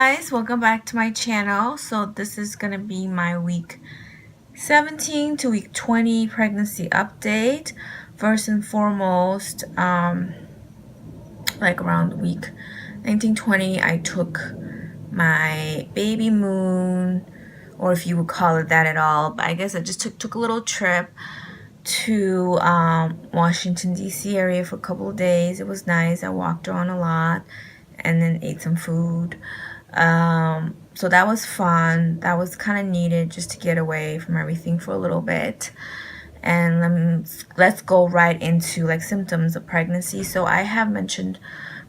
Guys, welcome back to my channel. So this is gonna be my week 17 to week 20 pregnancy update. First and foremost, like around week 19-20, I took my baby moon, or if you would call it that at all, but I guess I just took a little trip to Washington DC area for a couple of days. It was nice. I walked around a lot and then ate some food. So that was fun. That was kind of needed just to get away from everything for a little bit. And let's go right into like symptoms of pregnancy. So I have mentioned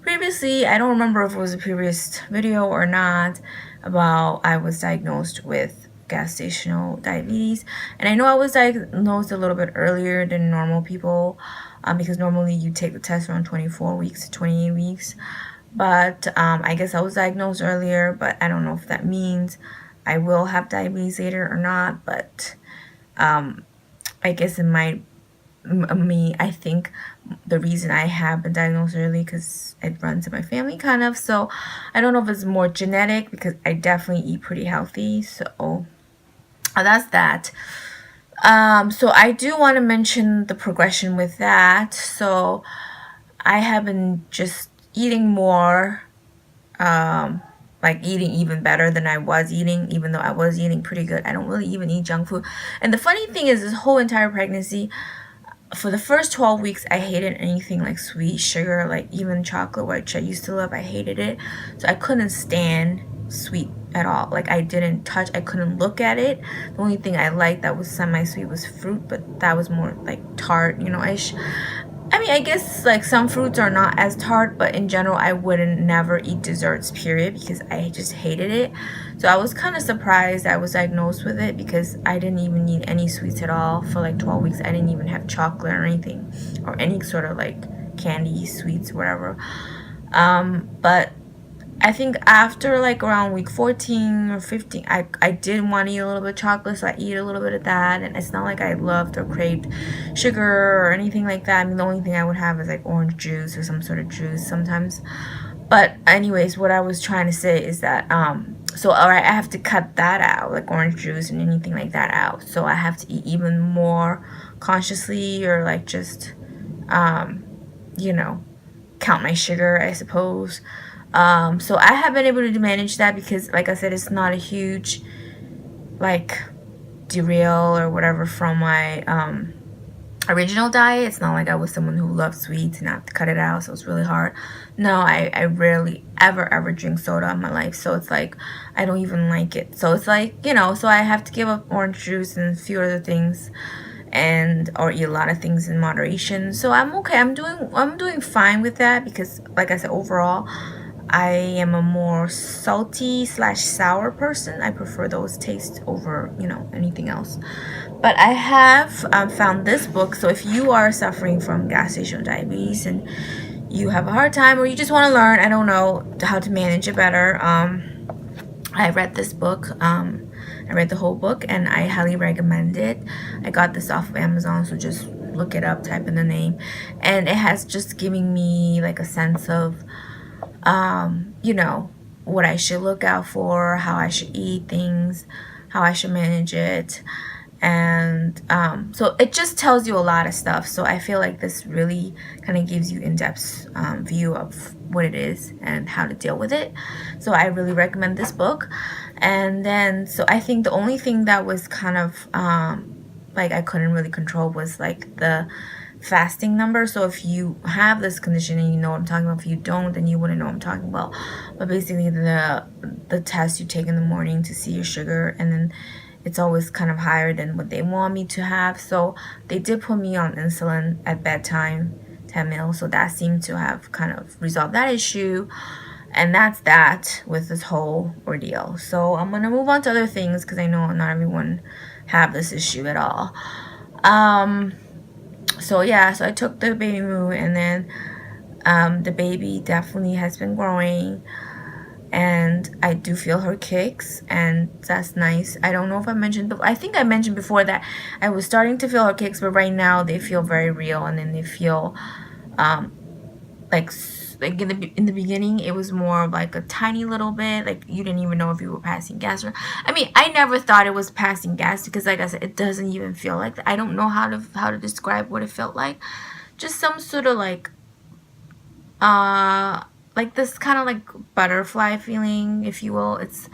previously, I don't remember if it was a previous video or not, about I was diagnosed with gestational diabetes. And I know I was diagnosed a little bit earlier than normal people, because normally you take the test around 24 weeks to 28 weeks. But I guess I was diagnosed earlier, but I don't know if that means I will have diabetes later or not. But I guess it might I think the reason I have been diagnosed early because it runs in my family kind of. So I don't know if it's more genetic because I definitely eat pretty healthy. So that's that. So I do want to mention the progression with that. So I have been just eating more, like eating even better than I was eating, even though I was eating pretty good. I don't really even eat junk food. And the funny thing is, this whole entire pregnancy, for the first 12 weeks, I hated anything like sweet sugar, like even chocolate, which I used to love. I hated it. So I couldn't stand sweet at all. Like I couldn't look at it. The only thing I liked that was semi-sweet was fruit, but that was more like tart, ish. I mean, I guess like some fruits are not as tart, but in general, I wouldn't never eat desserts, period, because I just hated it. So I was kind of surprised I was diagnosed with it because I didn't even eat any sweets at all for like 12 weeks. I didn't even have chocolate or anything, or any sort of like candy, sweets, whatever. But I think after like around week 14 or 15, I did want to eat a little bit of chocolate, so I eat a little bit of that. And it's not like I loved or craved sugar or anything like that. I mean, the only thing I would have is like orange juice or some sort of juice sometimes. But anyways, what I was trying to say is that, so all right, I have to cut that out, like orange juice and anything like that out. So I have to eat even more consciously, or like just, you know, count my sugar, I suppose. So I have been able to manage that because, like I said, it's not a huge, like, derail or whatever from my original diet. It's not like I was someone who loved sweets and I have to cut it out, so it's really hard. No, I rarely ever drink soda in my life, so it's like I don't even like it. So it's like, so I have to give up orange juice and a few other things, and or eat a lot of things in moderation. So I'm okay. I'm doing fine with that because, like I said, overall I am a more salty slash sour person. I prefer those tastes over, anything else. But I have found this book. So if you are suffering from gestational diabetes and you have a hard time, or you just want to learn, I don't know, how to manage it better, I read this book. I read the whole book and I highly recommend it. I got this off of Amazon, so just look it up, type in the name. And it has just given me like a sense of what I should look out for, how I should eat things, how I should manage it. And so it just tells you a lot of stuff. So I feel like this really kind of gives you in-depth view of what it is and how to deal with it. So I really recommend this book. And then, so I think the only thing that was kind of like I couldn't really control was like the fasting number. So if you have this condition and you know what I'm talking about, if you don't, then you wouldn't know what I'm talking about. But basically the test you take in the morning to see your sugar, and then it's always kind of higher than what they want me to have. So they did put me on insulin at bedtime, 10 mils. So that seemed to have kind of resolved that issue. And that's that with this whole ordeal. So I'm gonna move on to other things because I know not everyone have this issue at all. So yeah, so I took the baby moon, and then the baby definitely has been growing, and I do feel her kicks, and that's nice. I don't know if I mentioned, but I think I mentioned before that I was starting to feel her kicks, but right now they feel very real, and then they feel like like in the beginning, it was more of like a tiny little bit, like you didn't even know if you were passing gas. Or I mean, I never thought it was passing gas because, like I said, it doesn't even feel like that. I don't know how to describe what it felt like. Just some sort of like this kind of like butterfly feeling, if you will. It's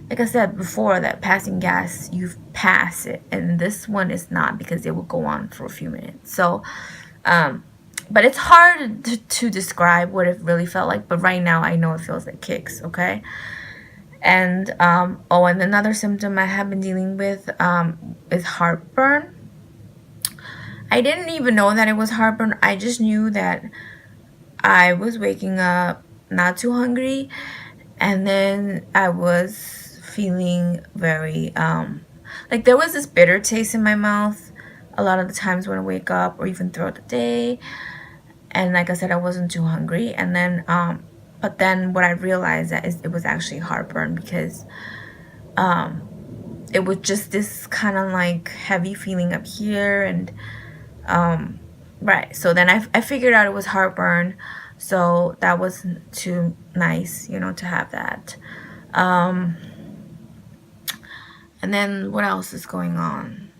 like I said before, that passing gas, you pass it, and this one is not, because it will go on for a few minutes. So but it's hard to describe what it really felt like, but right now I know it feels like kicks. Okay. And oh, and another symptom I have been dealing with is heartburn. I didn't even know that it was heartburn. I just knew that I was waking up not too hungry, and then I was feeling very like there was this bitter taste in my mouth a lot of the times when I wake up or even throughout the day. And like I said, I wasn't too hungry. And then but then what I realized that is it was actually heartburn, because it was just this kind of like heavy feeling up here. And right, so then I figured out it was heartburn. So that wasn't too nice, you know, to have that. And then what else is going on?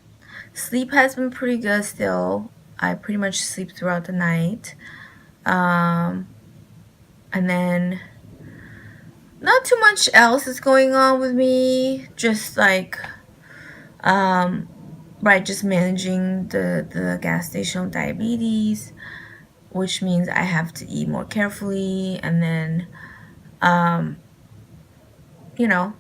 Sleep has been pretty good still. I pretty much sleep throughout the night. And then not too much else is going on with me. Just like, right, just managing the gestational diabetes, which means I have to eat more carefully. And then, you know,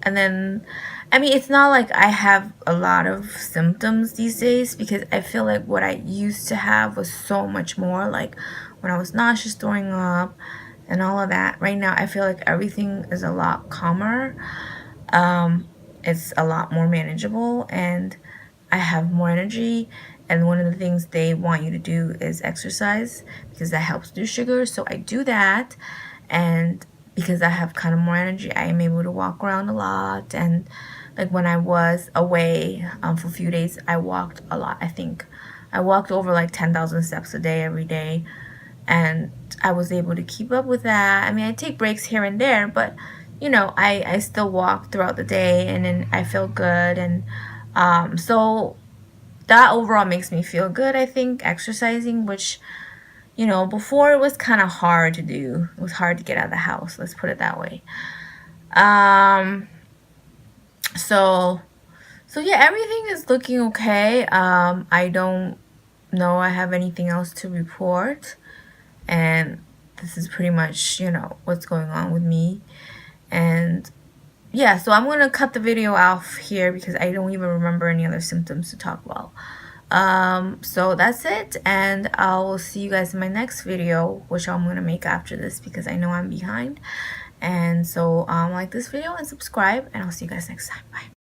and then, I mean, it's not like I have a lot of symptoms these days, because I feel like what I used to have was so much more, like when I was nauseous, throwing up, and all of that. Right now, I feel like everything is a lot calmer. It's a lot more manageable, and I have more energy. And one of the things they want you to do is exercise, because that helps reduce sugar. So I do that, and because I have kind of more energy, I am able to walk around a lot. And like when I was away for a few days, I walked a lot. I think I walked over like 10,000 steps a day every day, and I was able to keep up with that. I mean, I take breaks here and there, but you know, I still walk throughout the day, and then I feel good. And so that overall makes me feel good, I think, exercising, which, you know, before it was kind of hard to do. It was hard to get out of the house, let's put it that way. So yeah, everything is looking okay. I don't know I have anything else to report, and this is pretty much, you know, what's going on with me. And yeah, so I'm gonna cut the video off here because I don't even remember any other symptoms to talk about. So that's it, and I will see you guys in my next video, which I'm gonna make after this because I know I'm behind. And so like this video and subscribe, and I'll see you guys next time. Bye.